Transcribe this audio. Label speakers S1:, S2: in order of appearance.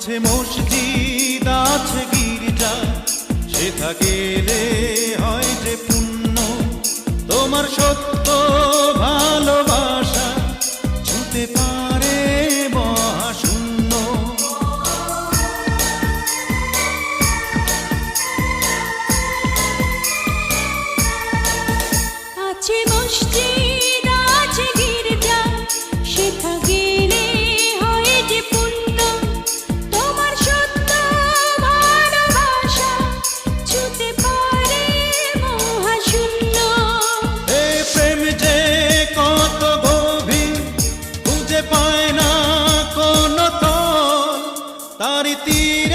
S1: আছে মসজিদ আছে গির্জা, সেথা গেলে হয় যে পুণ্য। তোমার সত্য ভালোবাসা ছুঁতে পারে মহাশূন্য।
S2: আছে মসজিদ আছে গির্জা, সেথা গেলে হয় যে পুণ্য। তোমার সত্য ভালোবাসা ছুঁতে পারে মহাশূন্য।
S1: এই প্রেম যে কত গভীর, খুঁজে পায় না কোনো তল, তার তীর